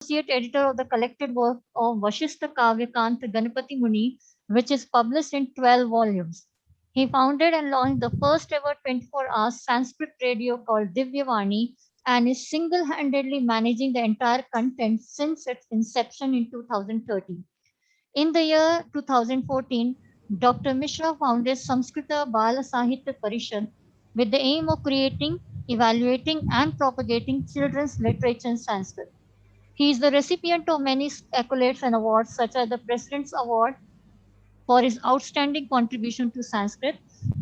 associate editor of the collected work of Vashistha Kavyakant Ganapati Muni, which is published in 12 volumes. He founded and launched the first ever 24-hour Sanskrit radio called Divyavani and is single-handedly managing the entire content since its inception in 2013. In the year 2014, Dr. Mishra founded Samskrita Bala Sahitya Parishad with the aim of creating, evaluating, and propagating children's literature in Sanskrit. He is the recipient of many accolades and awards, such as the President's Award for his outstanding contribution to Sanskrit,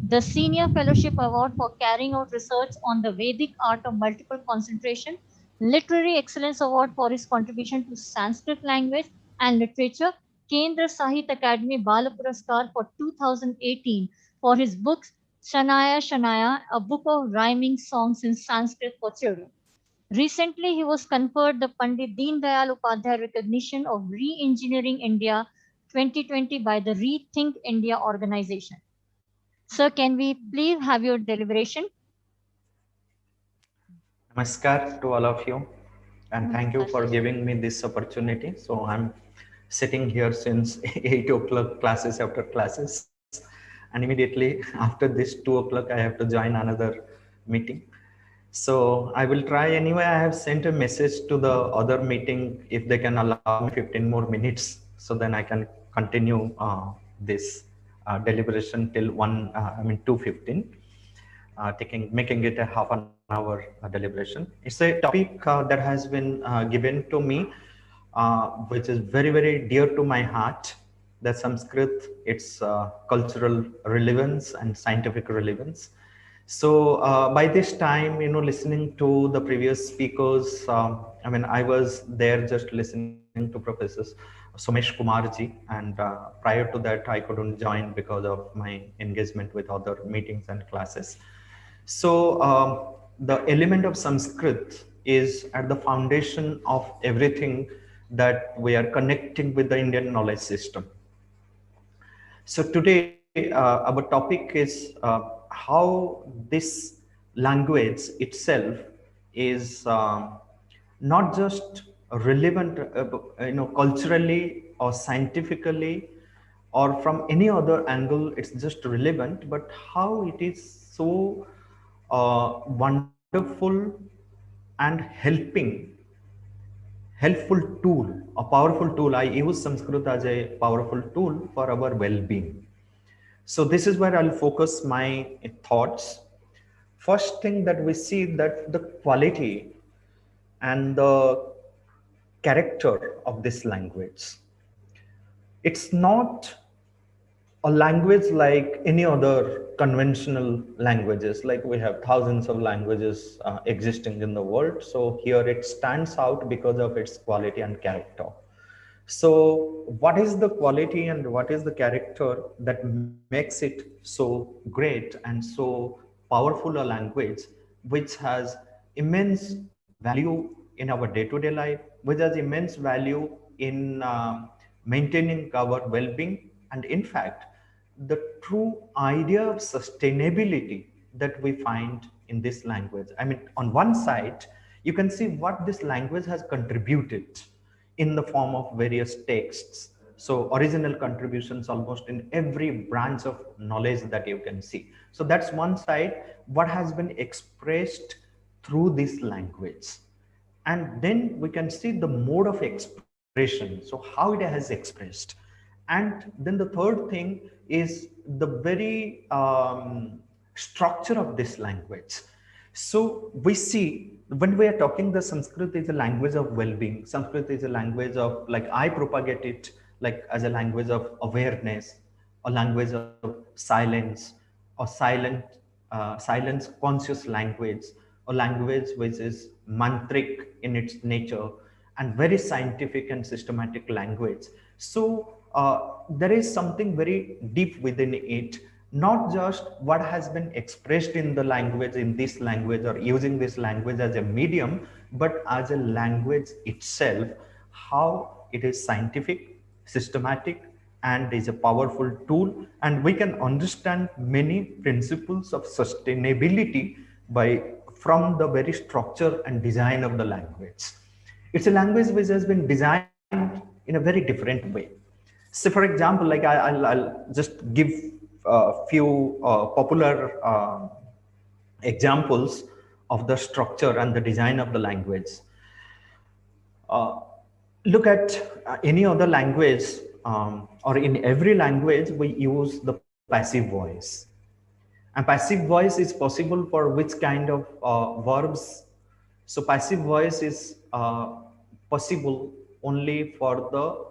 the Senior Fellowship Award for carrying out research on the Vedic art of multiple concentration, Literary Excellence Award for his contribution to Sanskrit language and literature, Kendra Sahit Academy Bala Puraskar for 2018 for his books Shanaya Shanaya, a book of rhyming songs in Sanskrit for children. Recently, he was conferred the Pandit Deen Dayal Upadhyay recognition of Re-Engineering India 2020 by the Rethink India organization. Sir, can we please have your deliberation? Namaskar to all of you, and thank you Namaskar, for sir. giving me this opportunity. So I'm sitting here since 8 o'clock classes after classes, and immediately after this 2 o'clock I have to join another meeting. So I will try anyway. I have sent a message to the other meeting if they can allow me 15 more minutes, so then I can continue this deliberation till 2:15. Making it a half an hour deliberation. It's a topic that has been given to me, which is very, very dear to my heart. The Sanskrit, its cultural relevance and scientific relevance. So by this time, listening to the previous speakers, I was there just listening to Professor Somesh Kumarji, and prior to that, I couldn't join because of my engagement with other meetings and classes. So the element of Sanskrit is at the foundation of everything that we are connecting with the Indian knowledge system. So today our topic is how this language itself is not just relevant, culturally or scientifically or from any other angle. It's just relevant, but how it is so wonderful and helpful tool, a powerful tool. I use Sanskrit as a powerful tool for our well-being. So this is where I'll focus my thoughts. First thing that we see, that the quality and the character of this language. It's not a language like any other conventional languages. Like we have thousands of languages existing in the world. So here it stands out because of its quality and character. So what is the quality and what is the character that makes it so great and so powerful a language, which has immense value in our day-to-day life, which has immense value in maintaining our well-being, and in fact, the true idea of sustainability that we find in this language. I mean, on one side, you can see what this language has contributed in the form of various texts. So original contributions almost in every branch of knowledge that you can see. So that's one side, what has been expressed through this language. And then we can see the mode of expression, so how it has expressed. And then the third thing is the very structure of this language. So we see when we are talking, the Sanskrit is a language of well-being. Sanskrit is a language of, like, I propagate it like as a language of awareness, a language of silence, or silence conscious language, a language which is mantric in its nature, and very scientific and systematic language. So there is something very deep within it, not just what has been expressed in the language, in this language, or using this language as a medium, but as a language itself, how it is scientific, systematic, and is a powerful tool. And we can understand many principles of sustainability by from the very structure and design of the language. It's a language which has been designed in a very different way. So, for example, like I'll just give a few popular examples of the structure and the design of the language. Uh, Look at any other language, or in every language, we use the passive voice. And passive voice is possible for which kind of verbs? So passive voice is possible only for the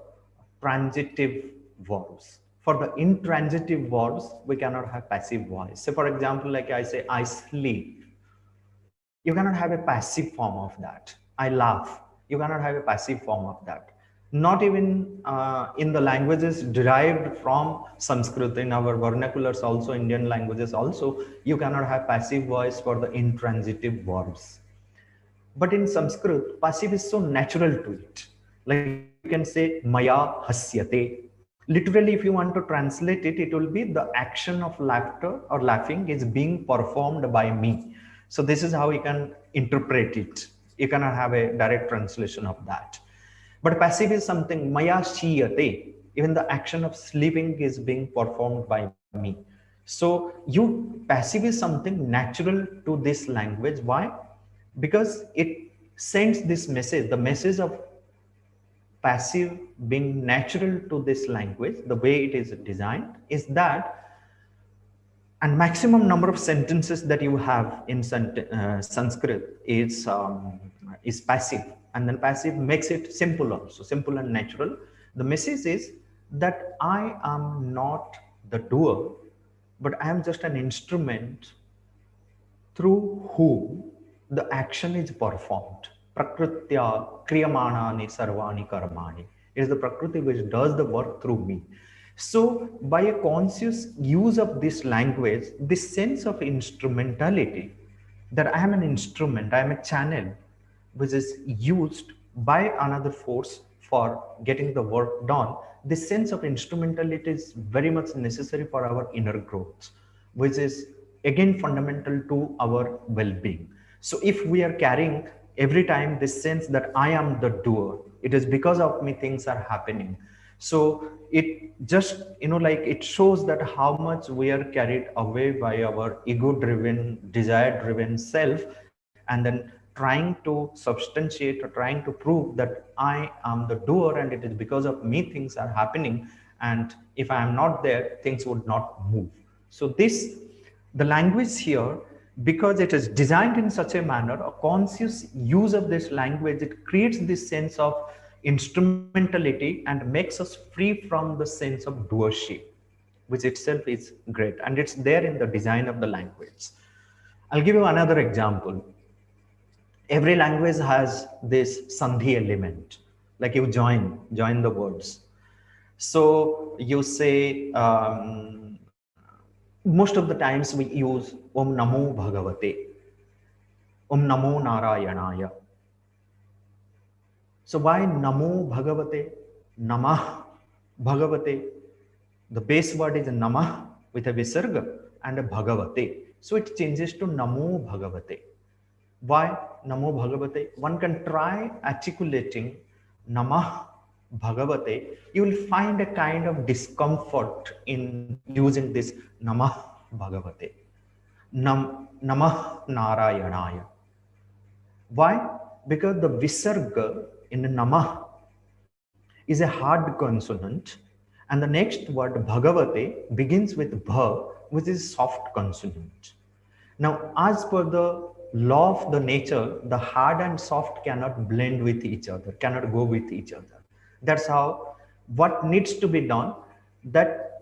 transitive verbs. For the intransitive verbs, we cannot have passive voice. So for example, like I say, I sleep. You cannot have a passive form of that. I laugh. You cannot have a passive form of that. Not even in the languages derived from Sanskrit, in our vernaculars also, Indian languages also, you cannot have passive voice for the intransitive verbs. But in Sanskrit, passive is so natural to it. Like you can say, Maya hasyate. Literally, if you want to translate it, it will be the action of laughter or laughing is being performed by me. So this is how you can interpret it. You cannot have a direct translation of that. But passive is something, Maya shiyate. Even the action of sleeping is being performed by me. So passive is something natural to this language. Why? Because it sends this message, the message of passive being natural to this language, the way it is designed, is that, and maximum number of sentences that you have in Sanskrit is passive, and then passive makes it simple also, simple and natural. The message is that I am not the doer, but I am just an instrument through whom the action is performed. Prakritya kriyamanani sarvani karmani. It is the Prakriti which does the work through me. So, by a conscious use of this language, this sense of instrumentality, that I am an instrument, I am a channel which is used by another force for getting the work done, this sense of instrumentality is very much necessary for our inner growth, which is again fundamental to our well-being. So if we are carrying every time this sense that I am the doer, it is because of me things are happening. So it just, like it shows that how much we are carried away by our ego driven, desire driven self, and then trying to substantiate or trying to prove that I am the doer and it is because of me things are happening, and if I am not there things would not move. So this, the language here, because it is designed in such a manner, a conscious use of this language, it creates this sense of instrumentality and makes us free from the sense of doership, which itself is great, and it's there in the design of the language. I'll give you another example. Every language has this sandhi element, like you join the words. So you say, most of the times we use om namo bhagavate, om namo narayanaya. So why namo bhagavate, namah bhagavate? The base word is namah with a visarga and a bhagavate, so it changes to namo bhagavate. Why Namo Bhagavate? One can try articulating Namah Bhagavate. You will find a kind of discomfort in using this Namah Bhagavate. Namah Narayanaya. Why? Because the Visarga in Namah is a hard consonant, and the next word Bhagavate begins with Bha, which is soft consonant. Now, as per the law of the nature, the hard and soft cannot blend with each other, cannot go with each other. That's how what needs to be done, that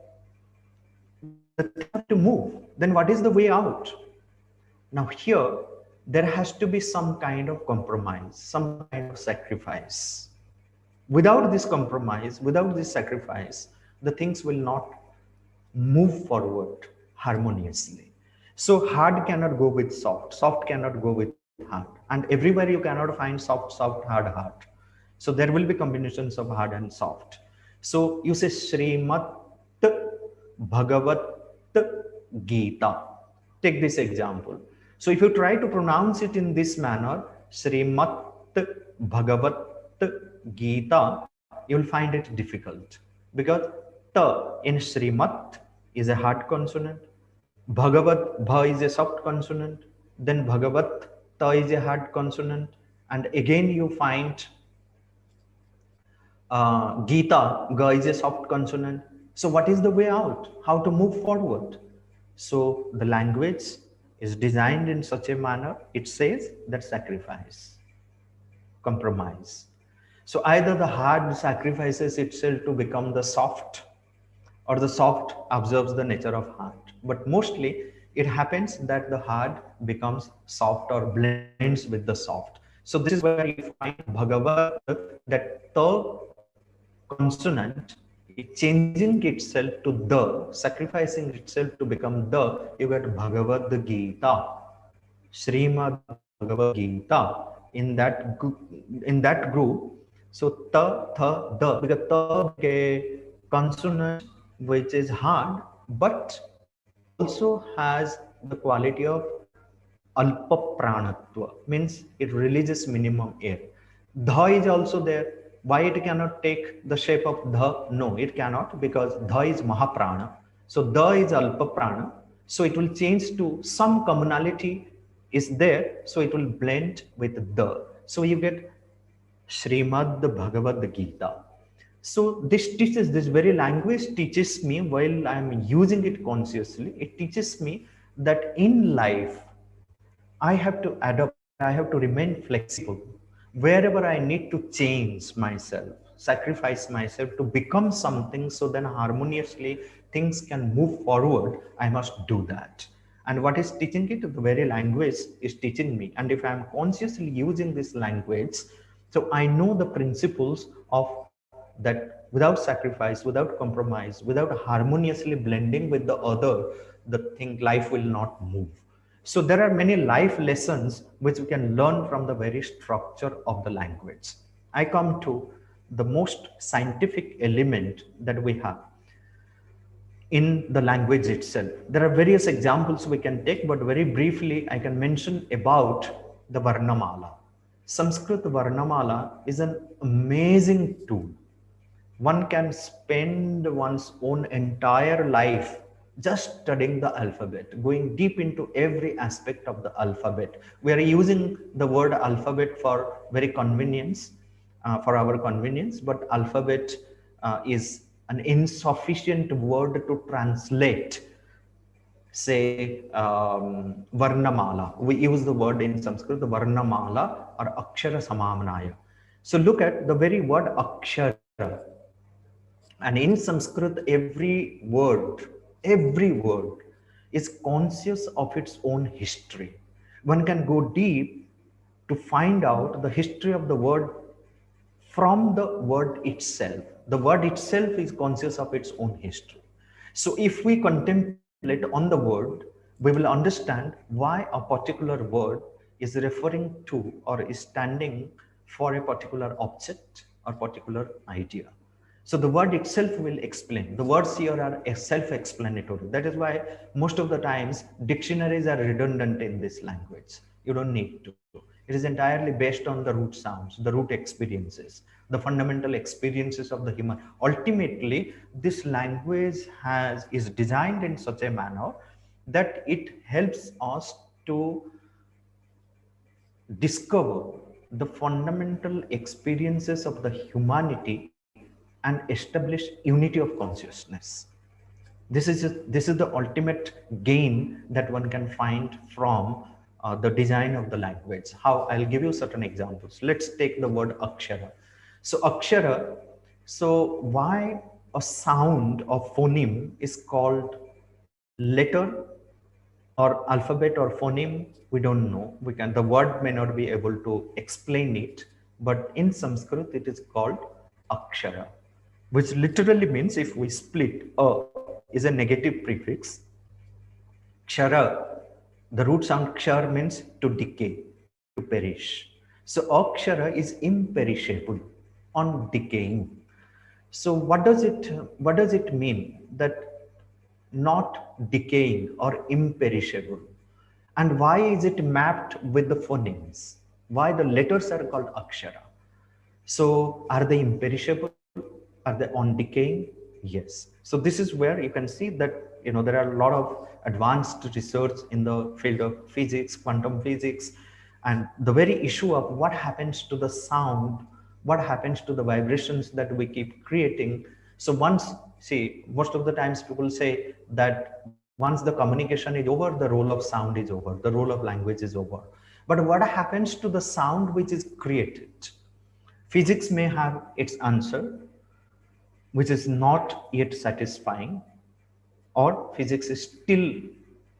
the things have to move. Then what is the way out? Now here, there has to be some kind of compromise, some kind of sacrifice. Without this compromise, without this sacrifice, the things will not move forward harmoniously. So hard cannot go with soft, soft cannot go with hard, and everywhere you cannot find soft, soft, hard, hard. So there will be combinations of hard and soft. So you say Srimat Bhagavat Gita. Take this example. So if you try to pronounce it in this manner, Srimat Bhagavat Gita, you will find it difficult because ta in Srimat is a hard consonant, Bhagavat Bha is a soft consonant, then Bhagavat Ta is a hard consonant, and again you find Gita Ga is a soft consonant. So what is the way out? How to move forward? So the language is designed in such a manner, it says that sacrifice, compromise. So either the hard sacrifices itself to become the soft, or the soft observes the nature of hard. But mostly it happens that the hard becomes soft or blends with the soft. So this is where you find Bhagavat, that the consonant is changing itself to the, sacrificing itself to become the, you get Bhagavad Gita, Srimad Bhagavad Gita. In that group, so ta, tha, the, because ta a consonant which is hard, but also has the quality of alpa pranatva, means it releases minimum air. Dha is also there. Why it cannot take the shape of dha? No, it cannot, because dha is mahaprana. So dha is alpa prana. So it will change to some commonality is there. So it will blend with the. So you get Srimad Bhagavad Gita. So this teaches, this very language teaches me, while I am using it consciously, it teaches me that in life I have to adapt, I have to remain flexible. Wherever I need to change myself, sacrifice myself to become something so then harmoniously things can move forward, I must do that. And what is teaching it? The very language is teaching me. And if I am consciously using this language, so I know the principles of that without sacrifice, without compromise, without harmoniously blending with the other, the thing life will not move. So there are many life lessons which we can learn from the very structure of the language. I come to the most scientific element that we have in the language itself. There are various examples we can take, but very briefly I can mention about the Varnamala. Sanskrit Varnamala is an amazing tool. One can spend one's own entire life just studying the alphabet, going deep into every aspect of the alphabet. We are using the word alphabet for very convenience, for our convenience, but alphabet is an insufficient word to translate, say, Varnamala. We use the word in Sanskrit, the Varnamala or Akshara Samamanaya. So look at the very word Akshara. And in Sanskrit, every word is conscious of its own history. One can go deep to find out the history of the word from the word itself. The word itself is conscious of its own history. So if we contemplate on the word, we will understand why a particular word is referring to or is standing for a particular object or particular idea. So the word itself will explain. The words here are self-explanatory. That is why most of the times dictionaries are redundant in this language. You don't need to. It is entirely based on the root sounds, the root experiences, the fundamental experiences of the human. Ultimately, this language is designed in such a manner that it helps us to discover the fundamental experiences of the humanity and establish unity of consciousness. This is the ultimate gain that one can find from the design of the language. How? I'll give you certain examples. Let's take the word akshara. So akshara, so why a sound of phoneme is called letter or alphabet or phoneme, we don't know. The word may not be able to explain it, but in Sanskrit it is called akshara, which literally means, if we split, a is a negative prefix, kshara, the root sound kshar means to decay, to perish. So akshara is imperishable, undecaying. So what does it mean that not decaying or imperishable? And why is it mapped with the phonemes? Why the letters are called akshara? So are they imperishable? Are they on decaying? Yes. So this is where you can see that there are a lot of advanced research in the field of physics, quantum physics, and the very issue of what happens to the sound, what happens to the vibrations that we keep creating. So once, see, most of the times people say that once the communication is over, the role of sound is over, the role of language is over. But what happens to the sound which is created? Physics may have its answer, which is not yet satisfying, or physics is still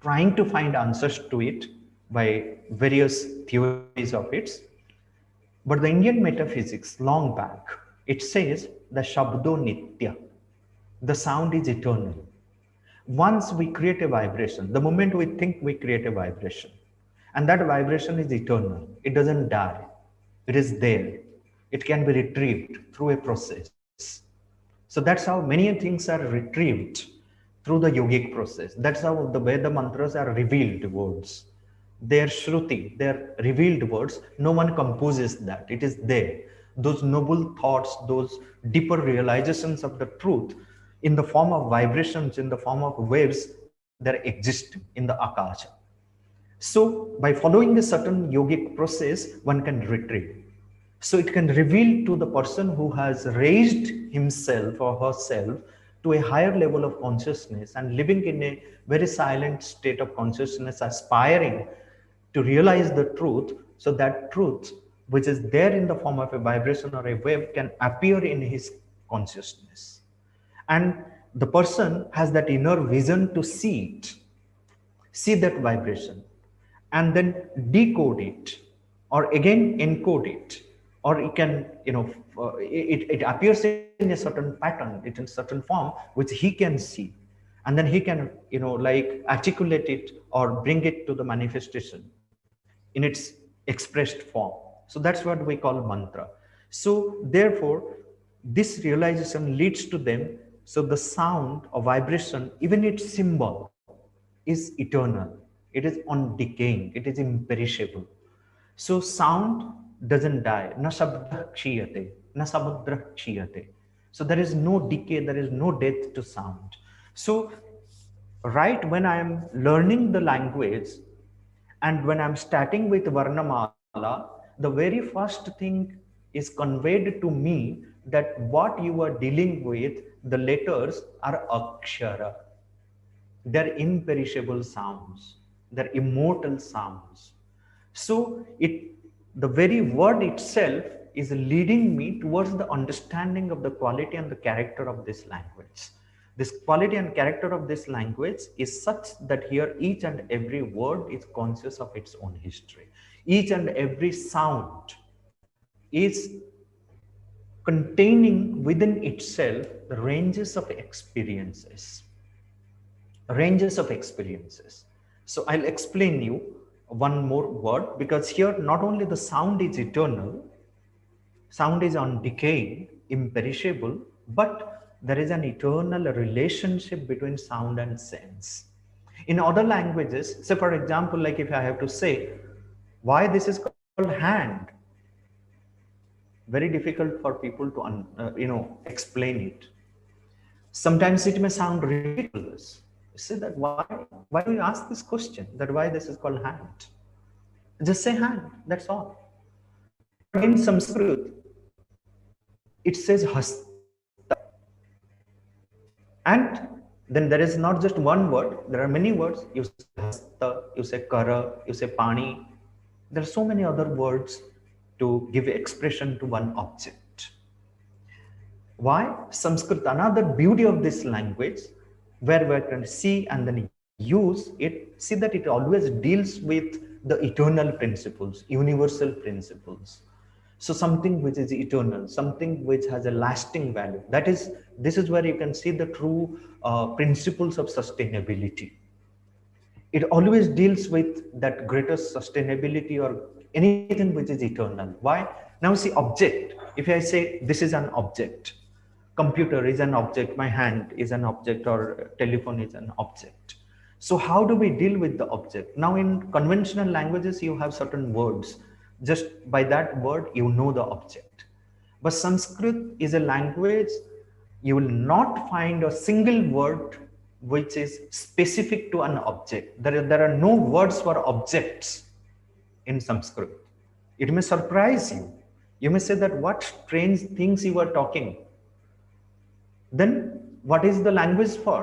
trying to find answers to it by various theories of its. But the Indian metaphysics, long back, it says the Shabdo Nitya, the sound is eternal. Once we create a vibration, the moment we think, we create a vibration, and that vibration is eternal. It doesn't die. It is there. It can be retrieved through a process. So that's how many things are retrieved through the yogic process. That's how the Veda mantras are revealed words. They're Shruti, they're revealed words. No one composes that. It is there. Those noble thoughts, those deeper realizations of the truth in the form of vibrations, in the form of waves, they're existing in the Akasha. So by following a certain yogic process, one can retrieve. So it can reveal to the person who has raised himself or herself to a higher level of consciousness and living in a very silent state of consciousness, aspiring to realize the truth. So that truth, which is there in the form of a vibration or a wave, can appear in his consciousness. And the person has that inner vision to see it, see that vibration, and then decode it, or again encode it, or it can, it appears in a certain pattern, it in certain form which he can see, and then he can, like articulate it or bring it to the manifestation in its expressed form. So that's what we call mantra. So therefore, this realization leads to them. So the sound or vibration, even its symbol, is eternal. It is undecaying. It is imperishable. So sound doesn't die. Na shabda kshiyate, na samudra kshiyate. So there is no decay, there is no death to sound. So right when I am learning the language, and when I'm starting with Varnamala, the very first thing is conveyed to me that what you are dealing with, the letters are akshara. They're imperishable sounds. They're immortal sounds. So the very word itself is leading me towards the understanding of the quality and the character of this language. This quality and character of this language is such that here each and every word is conscious of its own history. Each and every sound is containing within itself the ranges of experiences. Ranges of experiences. So I'll explain you one more word, because here not only the sound is eternal, sound is undecaying, imperishable, but there is an eternal relationship between sound and sense. In other languages, say for example, like if I have to say why this is called hand, very difficult for people to explain it. Sometimes it may sound ridiculous. Say that why do you ask this question, that why this is called hand? Just say hand, that's all. But in Sanskrit, it says hasta. And then there is not just one word, there are many words. You say hasta, you say kara, you say pani. There are so many other words to give expression to one object. Why? Sanskrit, another beauty of this language, where we can see and then use it, see that it always deals with the eternal principles, universal principles. So something which is eternal, something which has a lasting value. This is where you can see the true principles of sustainability. It always deals with that greatest sustainability or anything which is eternal. Why? Now see, object. If I say this is an object, computer is an object, my hand is an object, or telephone is an object. So how do we deal with the object? Now in conventional languages, you have certain words. Just by that word, you know the object. But Sanskrit is a language, you will not find a single word which is specific to an object. There are no words for objects in Sanskrit. It may surprise you. You may say that what strange things you are talking. Then what is the language for?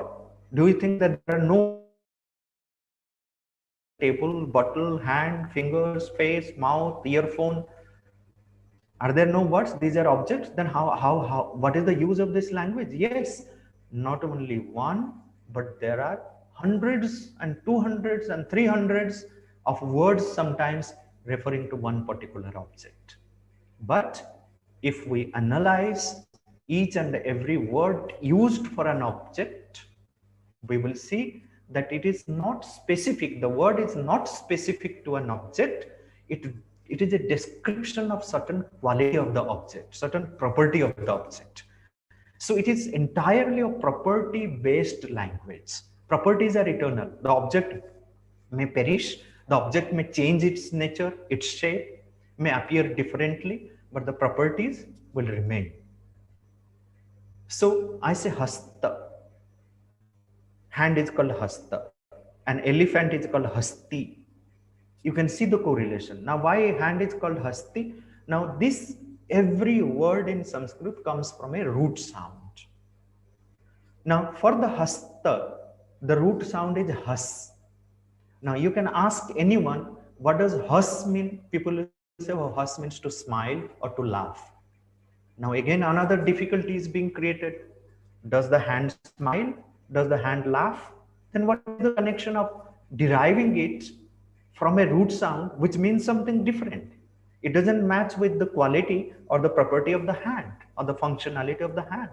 Do you think that there are no words for objects? Chair, table, bottle, hand, fingers, face, mouth, earphone. Are there no words? These are objects. Then what is the use of this language? Yes, not only one, but there are hundreds and 200s and 300s of words sometimes referring to one particular object. But if we analyze each and every word used for an object, we will see that it is not specific. The word is not specific to an object. It is a description of certain quality of the object, certain property of the object. So it is entirely a property based language. Properties are eternal. The object may perish, the object may change its nature, its shape, may appear differently, but the properties will remain. So I say hasta. Hand is called hasta. An elephant is called hasti. You can see the correlation. Now, why hand is called hasti? Now, this every word in Sanskrit comes from a root sound. Now, for the hasta, the root sound is has. Now, you can ask anyone, what does has mean? People will say, oh, has means to smile or to laugh. Now, again, another difficulty is being created. Does the hand smile? Does the hand laugh? Then what is the connection of deriving it from a root sound, which means something different? It doesn't match with the quality or the property of the hand or the functionality of the hand.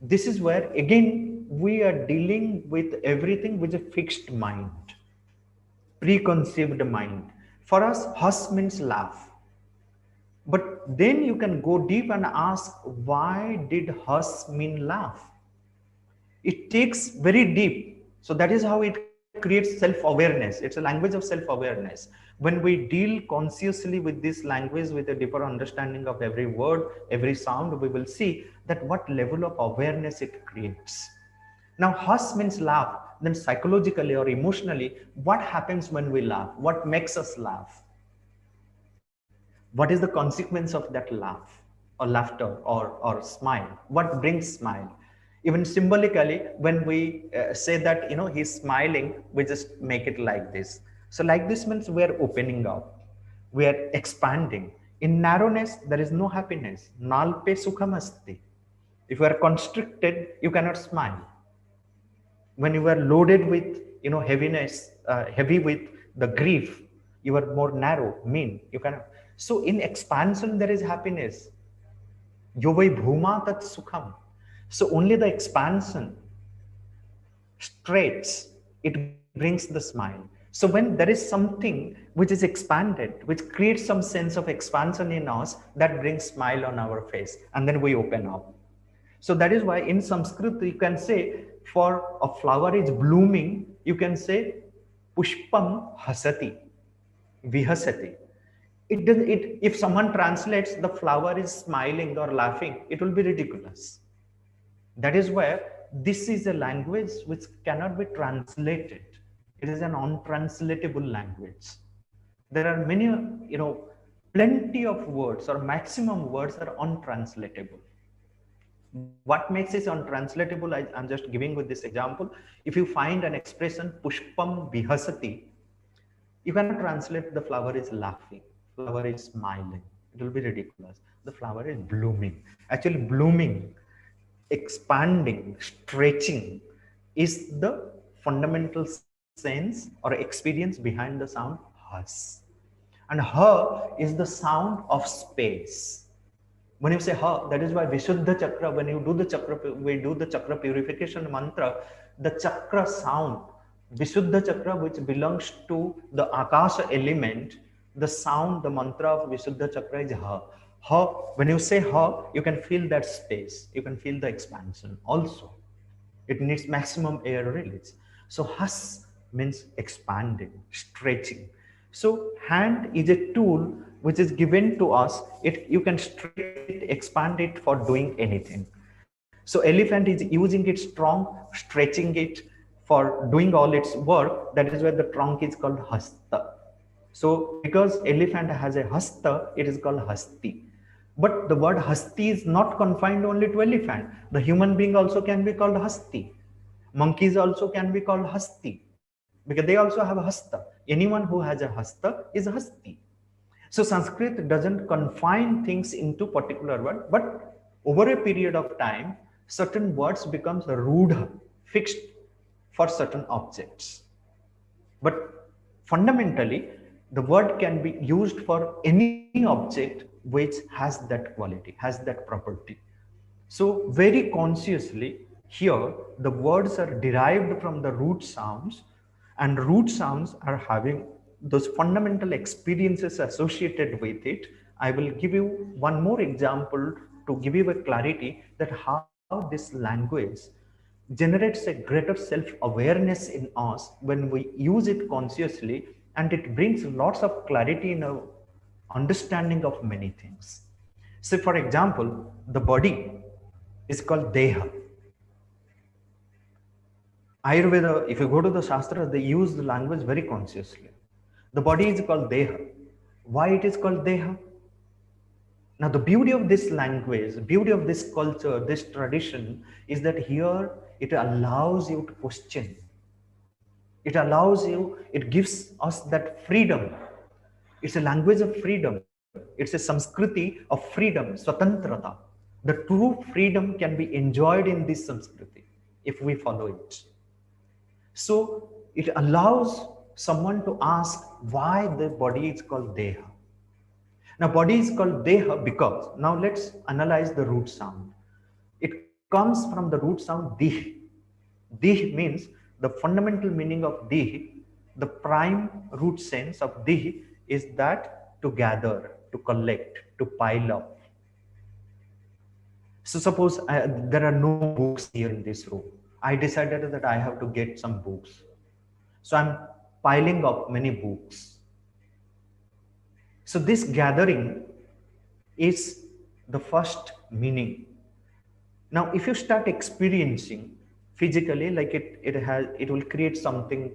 This is where, again, we are dealing with everything with a fixed mind, preconceived mind. For us, hus means laugh. But then you can go deep and ask, why did hus mean laugh? It takes very deep. So that is how it creates self-awareness. It's a language of self-awareness. When we deal consciously with this language, with a deeper understanding of every word, every sound, we will see that what level of awareness it creates. Now, hus means laugh. Then psychologically or emotionally, what happens when we laugh? What makes us laugh? What is the consequence of that laugh or laughter or smile? What brings smile? Even symbolically, when we say that, he's smiling, we just make it like this. So like this means we are opening up, we are expanding. In narrowness, there is no happiness. Nalpe sukhamasti. If you are constricted, you cannot smile. When you are loaded with heaviness, heavy with the grief, you are more narrow, mean. You cannot. So in expansion, there is happiness. Yovai bhuma tat sukham. So only the expansion, stretch, it brings the smile. So when there is something which is expanded, which creates some sense of expansion in us, that brings smile on our face, and then we open up. So that is why in Sanskrit you can say, for a flower is blooming, you can say pushpam hasati, vihasati. It does it if someone translates the flower is smiling or laughing, it will be ridiculous. That is where this is a language which cannot be translated. It is an untranslatable language. There are many, plenty of words or maximum words are untranslatable. What makes it untranslatable, I'm just giving with this example. If you find an expression pushpam vihasati, you cannot translate the flower is laughing, flower is smiling. It will be ridiculous. The flower is blooming. Actually, blooming, expanding, stretching is the fundamental sense or experience behind the sound has. And ha is the sound of space. When you say ha, that is why Vishuddha Chakra, when you do the chakra, we do the chakra purification mantra, the chakra sound, Vishuddha Chakra, which belongs to the Akasha element, the sound, the mantra of Vishuddha Chakra is ha. Ha, when you say ha, you can feel that space, you can feel the expansion also. It needs maximum air release. So has means expanding, stretching. So hand is a tool which is given to us, you can stretch it, expand it for doing anything. So elephant is using its trunk, stretching it for doing all its work. That is why the trunk is called hasta. So because elephant has a hasta, it is called hasti. But the word hasti is not confined only to elephant. The human being also can be called hasti. Monkeys also can be called hasti because they also have a hasta. Anyone who has a hasta is a hasti. So Sanskrit doesn't confine things into particular word, but over a period of time, certain words becomes rudha, fixed for certain objects. But fundamentally, the word can be used for any object which has that quality, has that property. So very consciously here, the words are derived from the root sounds, and root sounds are having those fundamental experiences associated with it. I will give you one more example to give you a clarity that how this language generates a greater self-awareness in us when we use it consciously, and it brings lots of clarity in our understanding of many things. So for example, the body is called deha. Ayurveda, if you go to the Shastra, they use the language very consciously. The body is called deha. Why it is called deha? Now, the beauty of this language, beauty of this culture, this tradition is that here it allows you to question. It allows you, it gives us that freedom. It's a language of freedom. It's a Samskriti of freedom, Swatantrata. The true freedom can be enjoyed in this Samskriti if we follow it. So it allows someone to ask why the body is called Deha. Now, body is called Deha because, now let's analyze the root sound. It comes from the root sound Dih. Dih means the fundamental meaning of Dih, the prime root sense of Dih is that to gather, to collect, to pile up. So suppose there are no books here in this room. I decided that I have to get some books. So I'm piling up many books. So this gathering is the first meaning. Now, if you start experiencing physically, like it will create something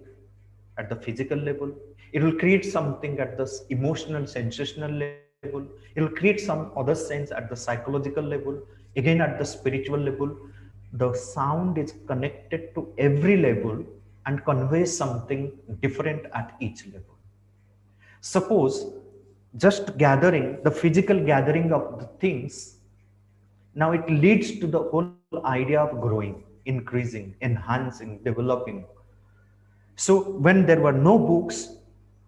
at the physical level. It will create something at the emotional, sensational level. It will create some other sense at the psychological level. Again, at the spiritual level, the sound is connected to every level and conveys something different at each level. Suppose just gathering, the physical gathering of the things, now it leads to the whole idea of growing, increasing, enhancing, developing. So when there were no books,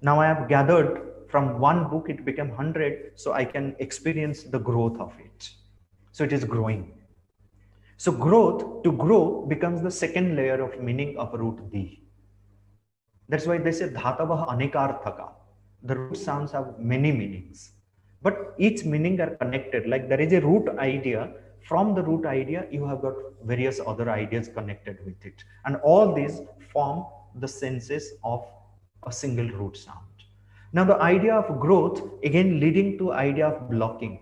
now I have gathered from one book, it became 100, so I can experience the growth of it. So it is growing. So growth, to grow, becomes the second layer of meaning of root di. That's why they say dhatavah anekarthaka. The root sounds have many meanings, but each meaning are connected. Like there is a root idea. From the root idea, you have got various other ideas connected with it, and all these form the senses of a single root sound. Now, the idea of growth again leading to idea of blocking.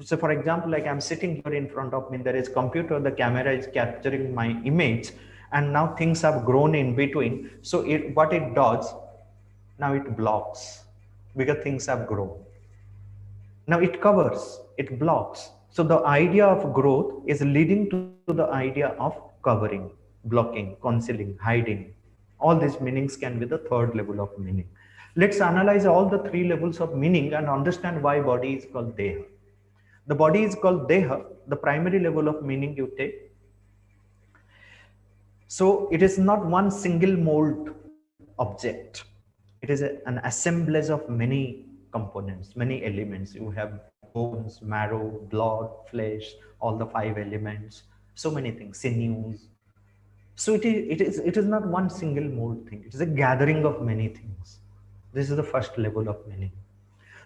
So, for example, like I'm sitting here in front of me, there is computer, the camera is capturing my image, and now things have grown in between. So, what it does, now it blocks because things have grown. Now it covers, it blocks. So the idea of growth is leading to the idea of covering, blocking, concealing, hiding. All these meanings can be the third level of meaning. Let's analyze all the three levels of meaning and understand why body is called Deha. The body is called Deha, the primary level of meaning you take. So it is not one single mold object. It is an assemblage of many components, many elements. You have bones, marrow, blood, flesh, all the five elements, so many things, sinews. So it is not one single mold thing. It is a gathering of many things. This is the first level of meaning.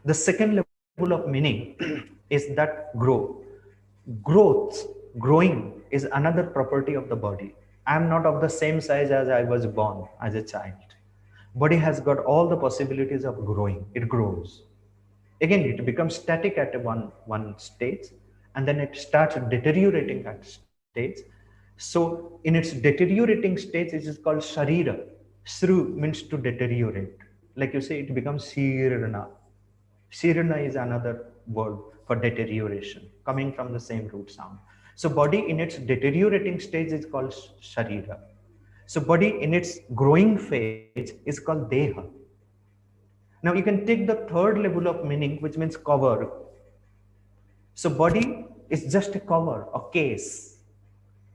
The second level of meaning is that growth, growing is another property of the body. I am not of the same size as I was born as a child. Body has got all the possibilities of growing. It grows. Again, it becomes static at one stage, and then it starts deteriorating at stage. So in its deteriorating stage, it is called sharira. Sru means to deteriorate. Like you say, it becomes sirna. Sirna is another word for deterioration, coming from the same root sound. So body in its deteriorating stage is called sharira. So body in its growing phase is called deha. Now you can take the third level of meaning, which means cover. So body is just a cover, a case,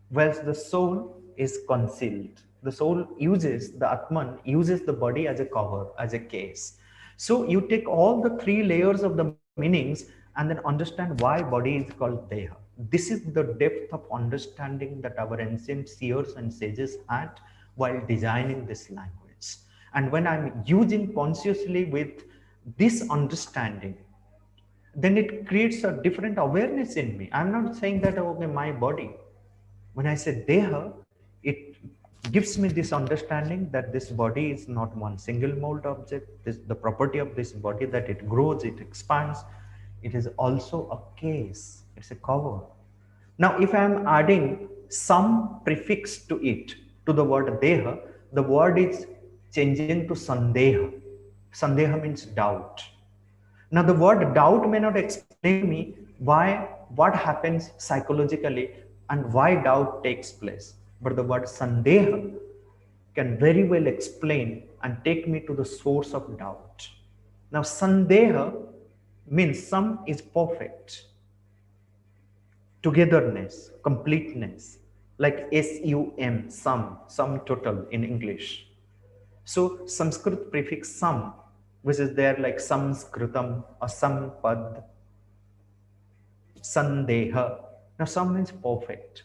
whereas the soul is concealed. The soul uses, the Atman uses the body as a cover, as a case. So you take all the three layers of the meanings and then understand why body is called Deha. This is the depth of understanding that our ancient seers and sages had while designing this language. And when I'm using consciously with this understanding, then it creates a different awareness in me. I'm not saying that, okay, my body. When I say Deha, it gives me this understanding that this body is not one single mold object. This, the property of this body, that it grows, it expands. It is also a case, it's a cover. Now, if I am adding some prefix to it, to the word Deha, the word is changing to Sandeha. Sandeha means doubt. Now, the word doubt may not explain me why, what happens psychologically and why doubt takes place. But the word sandeha can very well explain and take me to the source of doubt. Now, sandeha means sum is perfect, togetherness, completeness, like SUM, sum total in English. So Sanskrit prefix sam, which is there like samskritam or sampad, sandeha. Now sam means perfect.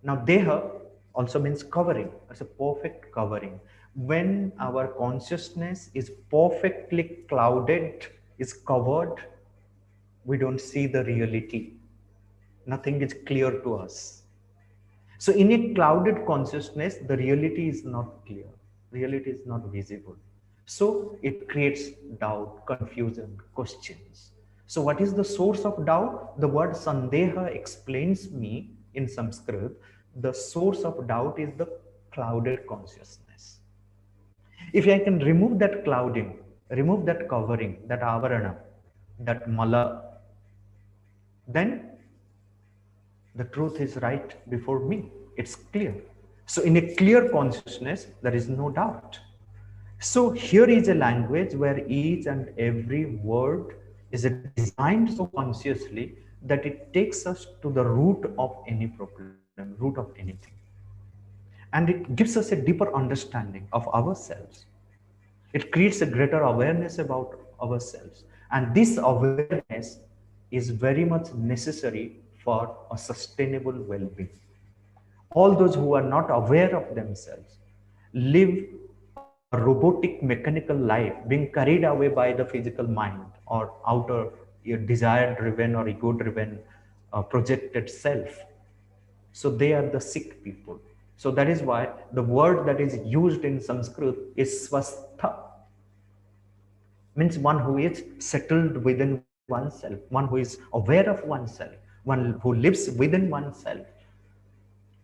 Now deha also means covering. It's a perfect covering. When our consciousness is perfectly clouded, is covered, we don't see the reality. Nothing is clear to us. So in a clouded consciousness, the reality is not clear. Reality is not visible. So it creates doubt, confusion, questions. So what is the source of doubt? The word sandeha explains me in Sanskrit. The source of doubt is the clouded consciousness. If I can remove that clouding, remove that covering, that avarana, that mala, then the truth is right before me. It's clear. So in a clear consciousness, there is no doubt. So here is a language where each and every word is designed so consciously that it takes us to the root of any problem, root of anything. And it gives us a deeper understanding of ourselves. It creates a greater awareness about ourselves. And this awareness is very much necessary for a sustainable well-being. All those who are not aware of themselves live a robotic mechanical life, being carried away by the physical mind or outer desire driven or ego driven projected self. So they are the sick people. So that is why the word that is used in Sanskrit is swastha, means one who is settled within oneself, one who is aware of oneself, one who lives within oneself,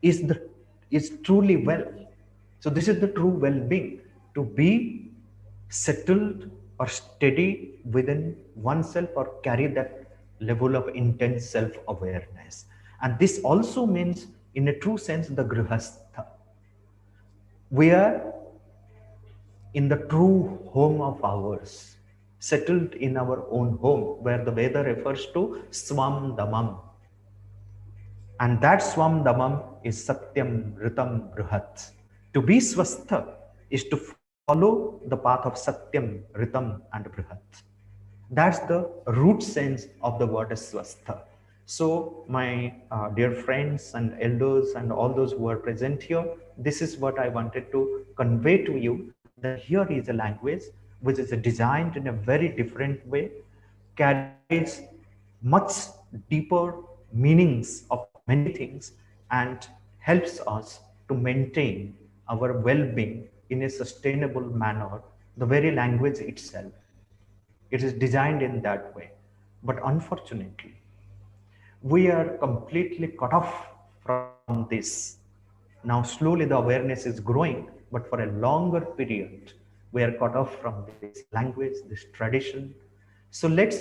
is the is truly well. So this is the true well-being, to be settled or steady within oneself or carry that level of intense self-awareness. And this also means, in a true sense, the grihastha. We are in the true home of ours, settled in our own home, where the Veda refers to Swam Damam. And that Swam Damam is Satyam Ritam Bruhat. To be Swastha is to follow the path of Satyam, Ritam, and Bruhat. That's the root sense of the word swastha. So my dear friends and elders and all those who are present here, this is what I wanted to convey to you, that here is a language which is designed in a very different way, carries much deeper meanings of many things, and helps us to maintain our well-being in a sustainable manner, the very language itself. It is designed in that way. But unfortunately, we are completely cut off from this. Now, slowly the awareness is growing, but for a longer period, we are cut off from this language, this tradition. So, let's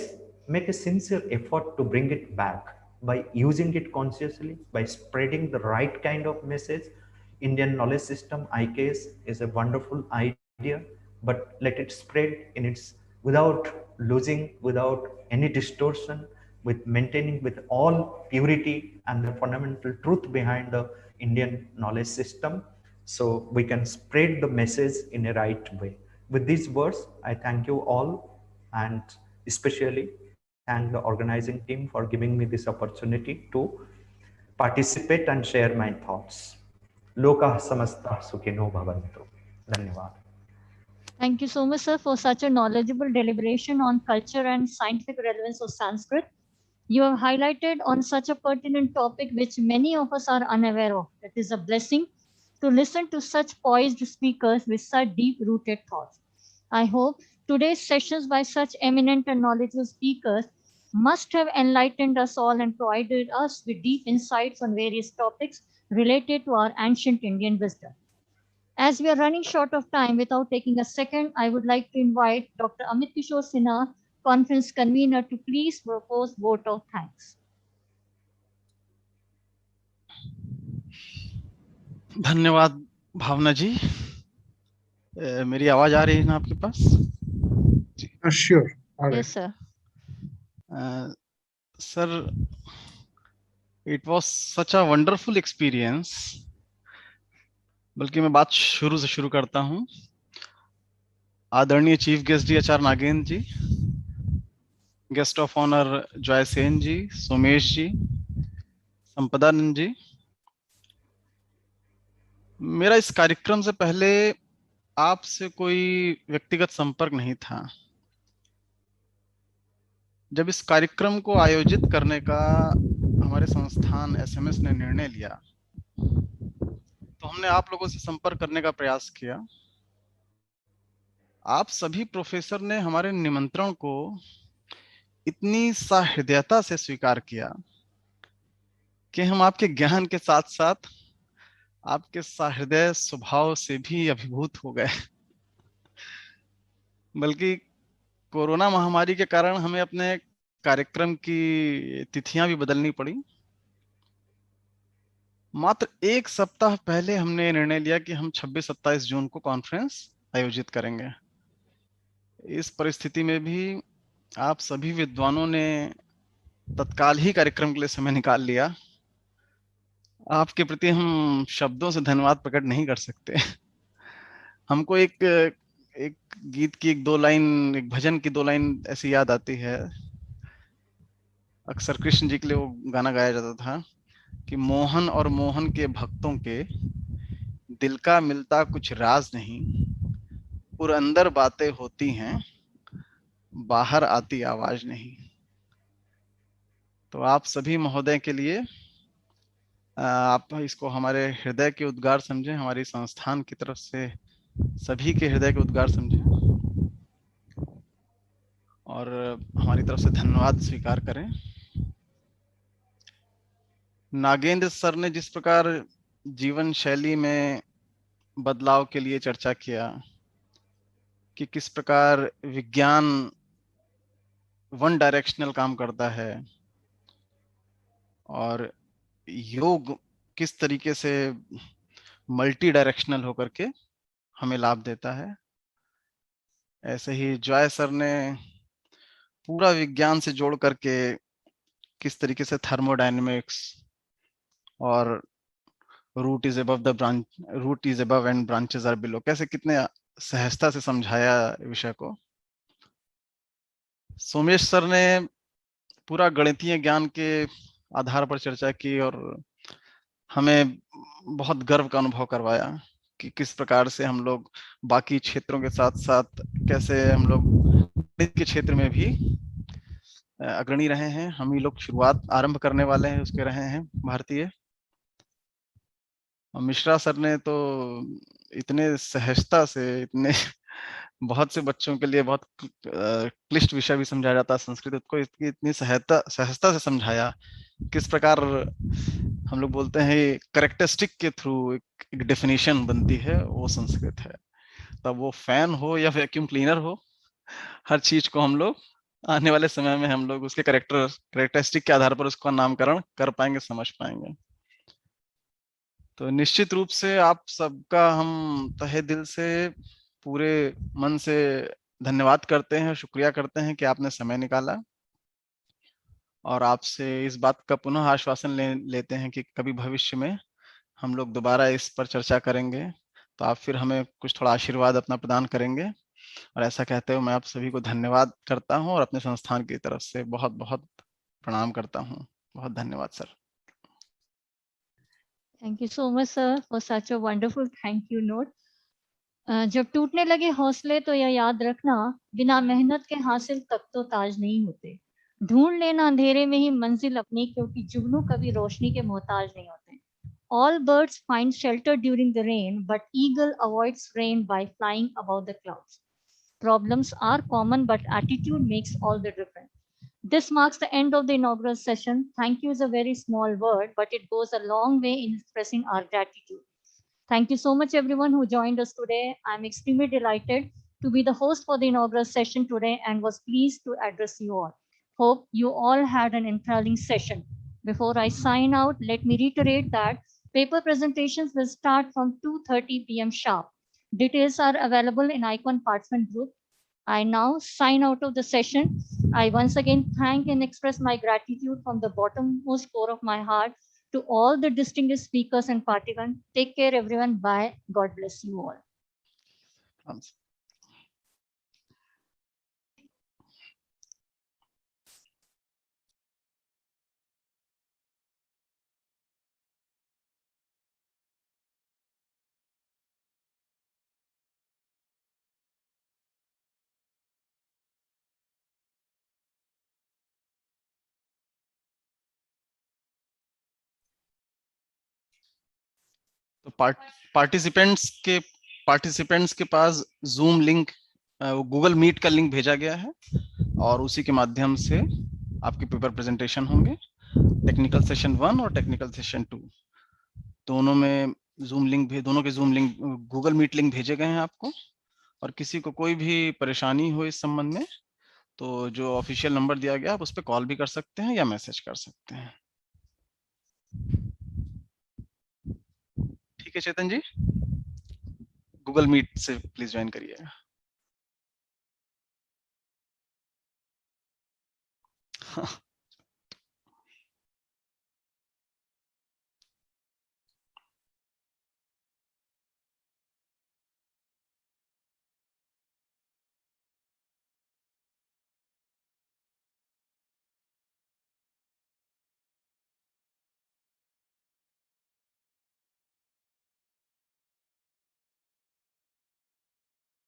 make a sincere effort to bring it back by using it consciously, by spreading the right kind of message. Indian knowledge system, IKS, is a wonderful idea, but let it spread in its without losing, without any distortion, with maintaining with all purity and the fundamental truth behind the Indian knowledge system, so we can spread the message in a right way. With these words, I thank you all, and especially thank the organizing team for giving me this opportunity to participate and share my thoughts. Lokah samastah sukhino bhavantu. Dhanyavad. Thank you so much, sir, for such a knowledgeable deliberation on culture and scientific relevance of Sanskrit. You have highlighted on such a pertinent topic which many of us are unaware of. It is a blessing to listen to such poised speakers with such deep-rooted thoughts. I hope today's sessions by such eminent and knowledgeable speakers must have enlightened us all and provided us with deep insights on various topics related to our ancient Indian wisdom. As we are running short of time, without taking a second, I would like to invite Dr. Amit Kishore Sinha, conference convener, to please propose vote of thanks. धन्यवाद भावना जी। मेरी आवाज आ रही है ना आपके पास? Sure. Yes, sir. Sir, it was such a wonderful experience. बल्कि मैं बात शुरू से शुरू करता हूँ। आदरणीय chief guest ji Acharya Nagendra ji, guest of honour Joy Sen ji, Somesh ji, Sampadananda ji, मेरा इस कार्यक्रम से पहले आपसे कोई व्यक्तिगत संपर्क नहीं था। जब इस कार्यक्रम को आयोजित करने का हमारे संस्थान एसएमएस ने निर्णय लिया, तो हमने आप लोगों से संपर्क करने का प्रयास किया। आप सभी प्रोफेसर ने हमारे निमंत्रण को इतनी सहृदयता से स्वीकार किया कि हम आपके ज्ञान के साथ साथ आपके सहृदय स्वभाव से भी अभिभूत हो गए। बल्कि कोरोना महामारी के कारण हमें अपने कार्यक्रम की तिथियां भी बदलनी पड़ी। मात्र एक सप्ताह पहले हमने निर्णय लिया कि हम 26-27 जून को कॉन्फ्रेंस आयोजित करेंगे। इस परिस्थिति में भी आप सभी विद्वानों ने तत्काल ही कार्यक्रम के लिए समय निकाल लिया। आपके प्रति हम शब्दों से धन्यवाद प्रकट नहीं कर सकते। हमको एक गीत की एक भजन की 2 लाइन ऐसी याद आती है। अक्सर कृष्ण जी के लिए वो गाना गाया जाता था कि मोहन और मोहन के भक्तों के दिल का मिलता कुछ राज नहीं, और अंदर बातें होती हैं, बाहर आती आवाज नहीं। तो आप सभी महोदय के लिए आप इसको हमारे हृदय के उद्गार समझें, हमारी संस्थान की तरफ से सभी के हृदय के उद्गार समझें और हमारी तरफ से धन्यवाद स्वीकार करें। नागेंद्र सर ने जिस प्रकार जीवन शैली में बदलाव के लिए चर्चा किया कि किस प्रकार विज्ञान वन डायरेक्शनल काम करता है और योग किस तरीके से मल्टी डायरेक्शनल होकर के हमें लाभ देता है, ऐसे ही जॉय सर ने पूरा विज्ञान से जोड़ करके किस तरीके से थर्मोडायनेमिक्स और root is above and branches are below, कैसे कितने सहजता से समझाया विषय को। सोमेश सर ने पूरा गणितीय ज्ञान के आधार पर चर्चा की और हमें बहुत गर्व का अनुभव करवाया कि किस प्रकार से हम लोग बाकी क्षेत्रों के साथ साथ कैसे हम लोग गणित के क्षेत्र में भी अग्रणी रहे हैं। हम ही लोग शुरुआत आरंभ करने वाले हैं उसके रहे हैं भारतीय। मिश्रा सर ने तो इतने सहजता से, इतने बहुत से बच्चों के लिए बहुत क्लिष्ट विषय भी समझाया जाता है संस्कृत, उसको इसकी इतनी सहजता से समझाया, किस प्रकार हम लोग बोलते हैं करेक्टरिस्टिक के थ्रू एक डेफिनेशन बनती है, वो संस्कृत है। तब वो फैन हो या वैक्यूम क्लीनर हो, हर चीज को हम लोग आने वाले समय में हम लोग उसके करेक्टरिस्टिक के आधार पर उसका नामकरण कर पाएंगे, समझ पाएंगे। तो निश्चित रूप से आप सबका हम तहे दिल से, पूरे मन से धन्यवाद करते हैं, शुक्रिया करते हैं कि आपने समय निकाला, और आपसे इस बात का पुनः आश्वासन लेते हैं कि कभी भविष्य में हम लोग दोबारा इस पर चर्चा करेंगे, तो आप फिर हमें कुछ थोड़ा आशीर्वाद अपना प्रदान करेंगे। और ऐसा कहते हुए मैं आप सभी को धन्यवाद करता हूं और अपने संस्थान की तरफ से बहुत बहुत प्रणाम करता हूं। बहुत धन्यवाद sir. Thank you so much, sir, for such a wonderful thank you note. जब टूटने लगे हौसले तो यह याद रखना, बिना मेहनत के हासिल तक तो ताज नहीं होते। ढूंढ लेना अंधेरे में ही मंजिल अपनी, क्योंकि जुगनू कभी रोशनी के मोहताज नहीं होते। All birds find shelter during the rain, but eagle avoids rain by flying above the clouds. Problems are common, but attitude makes all the difference. This marks the end of the inaugural session. Thank you is a very small word, but it goes a long way in expressing our gratitude. Thank you so much, everyone who joined us today. I'm extremely delighted to be the host for the inaugural session today and was pleased to address you all. Hope you all had an enthralling session. Before I sign out, let me reiterate that paper presentations will start from 2:30 p.m. sharp. Details are available in Icon Parchment Group. I now sign out of the session. I once again thank and express my gratitude from the bottommost core of my heart to all the distinguished speakers and participants. Take care, everyone. Bye. God bless you all. तो participants के पास zoom link, Google meet का link भेजा गया है, और उसी के माध्यम से आपके पेपर प्रेजेंटेशन होंगे। टेक्निकल सेशन 1 और टेक्निकल सेशन 2 दोनों में दोनों के zoom link, Google meet link भेजे गए हैं आपको। और किसी को कोई भी परेशानी हो इस संबंध में, तो जो ऑफिशियल नंबर दिया गया आप उस पर कॉल भी कर सकते हैं या मैसेज कर सकते हैं। ठीक है चेतन जी, गूगल मीट से प्लीज ज्वाइन करिएगा।